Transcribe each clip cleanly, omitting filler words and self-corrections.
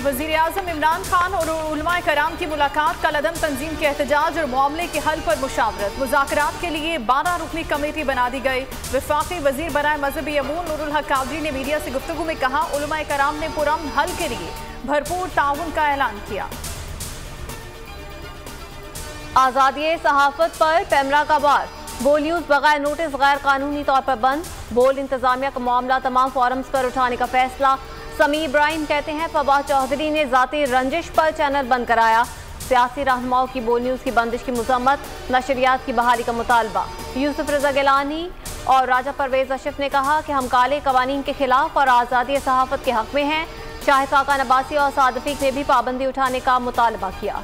वज़ीर आज़म इमरान खान और उलमाए कराम की मुलाकात, कलअदम तंजीम के एहतजाज और मामले के हल पर मुशावरत। मुज़ाकरात के लिए 12 रुकनी कमेटी बना दी गई। वफाकी वज़ीर बराए मजहबी अमूर नूरुल हक कादरी ने मीडिया से गुफ्तगू में कहा, उलमाए कराम ने पुरअमन हल के लिए भरपूर ताउन का ऐलान किया। आज़ादी सहाफत पर पैमरा का वार, बोल न्यूज़ बगैर नोटिस गैर कानूनी तौर पर बंद। बोल इंतजामिया का मामला तमाम फोरम्स पर उठाने का फैसला। समी इब्राहिम कहते हैं, फवाद चौधरी ने जाती रंजिश पर चैनल बंद कराया। सियासी रहनुमाओं की बोल न्यूज़ की बंदिश की मजम्मत, नशरियात की बहाली का मुतालबा। यूसुफ रजा गिलानी और राजा परवेज अशरफ ने कहा कि हम काले कवानीन के खिलाफ और आज़ादी सहाफत के हक में हैं। शाहिद खाकान अब्बासी और साद रफीक ने भी पाबंदी उठाने का मुतालबा किया।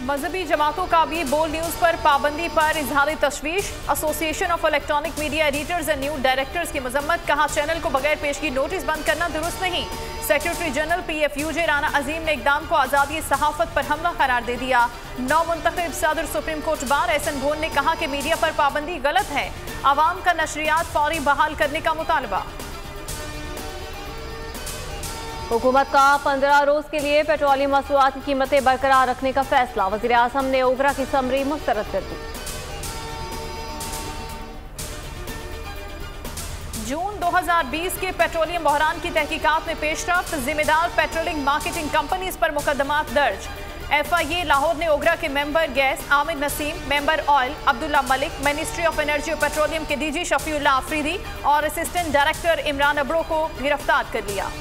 मजहबी जमातों का भी बोल न्यूज़ पर पाबंदी पर इजहार तशवीश। Association of electronic media editors and news directors की मजम्मत, कहा चैनल को बगैर पेशगी नोटिस बंद करना दुरुस्त नहीं। सेक्रेटरी जनरल PFUJ राना अजीम ने इकदाम को आज़ादी सहाफत पर हमला करार दे दिया। नौ मुंतखब सदर सुप्रीम कोर्ट बार एहसन गोन ने कहा कि मीडिया पर पाबंदी गलत है। आवाम का नशरियात फौरी बहाल करने का मुतालबा। हुकूमत का 15 रोज के लिए पेट्रोलियम मसनूआत की कीमतें बरकरार रखने का फैसला। वज़ीर आज़म ने ओगरा की समरी मुस्तरद कर दी। जून 2020 के पेट्रोलियम बहरान की तहकीकात में पेशरफ्त, जिम्मेदार पेट्रोलिंग मार्केटिंग कंपनीज पर मुकदमात दर्ज। FIA लाहौर ने ओगरा के member gas Aamir Naseem, member oil Abdullah Malik, ministry of energy और पेट्रोलियम के DG शफीउल्ला आफरीदी और असिस्टेंट डायरेक्टर इमरान अब्रो को गिरफ्तार कर लिया।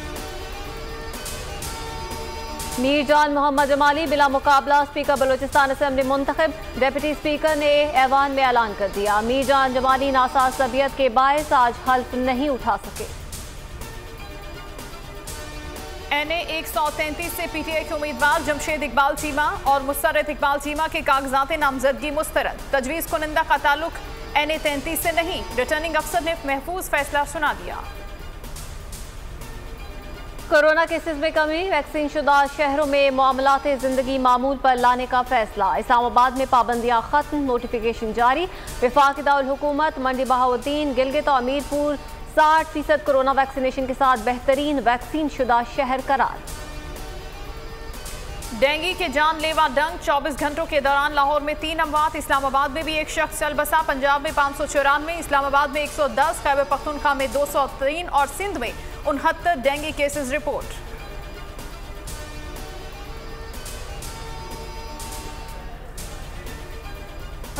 मीरजान मोहम्मद जमाली बिला मुकाबला स्पीकर बलोचिस्तान असेंबली मुंतखब। डिप्टी स्पीकर ने ऐवान में ऐलान कर दिया, मीरजान जमाली नासाज तबीयत के बायस आज हल्फ नहीं उठा सके। NA 133 से PTI के उम्मीदवार जमशेद इकबाल चीमा और मुस्तरद इकबाल चीमा के कागजात नामजदगी मुस्तरद। तजवीज़ कुनंदा का ताल्लुक NA 33 से नहीं। रिटर्निंग अफसर ने महफूज फैसला सुना दिया। कोरोना केसेस में कमी, वैक्सीन शुदा शहरों में मामलात जिंदगी मामूल पर लाने का फैसला। इस्लामाबाद में पाबंदियां खत्म, नोटिफिकेशन जारी। वफाकी दारुल हुकूमत मंडी बहाउद्दीन, गिलगित और मीरपुर 60% कोरोना वैक्सीनेशन के साथ बेहतरीन वैक्सीन शुदा शहर करार। डेंगू के जानलेवा डंक, 24 घंटों के दौरान लाहौर में 3 अमवात। इस्लामाबाद में भी एक शख्स चल बसा। पंजाब में 594, इस्लामाबाद में 110, खैबर पख्तूनख्वा में 203 और सिंध में 69 डेंगू केसेस रिपोर्ट।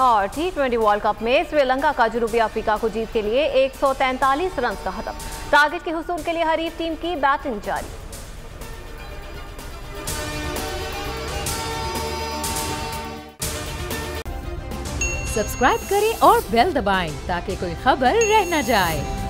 और T20 वर्ल्ड कप में श्रीलंका का जनूबी अफ्रीका को जीत के लिए 143 रन का हदफ। टारगेट के हुसूल के लिए हरीफ टीम की बैटिंग जारी। सब्सक्राइब करें और बेल दबाएं ताकि कोई खबर रह न जाए।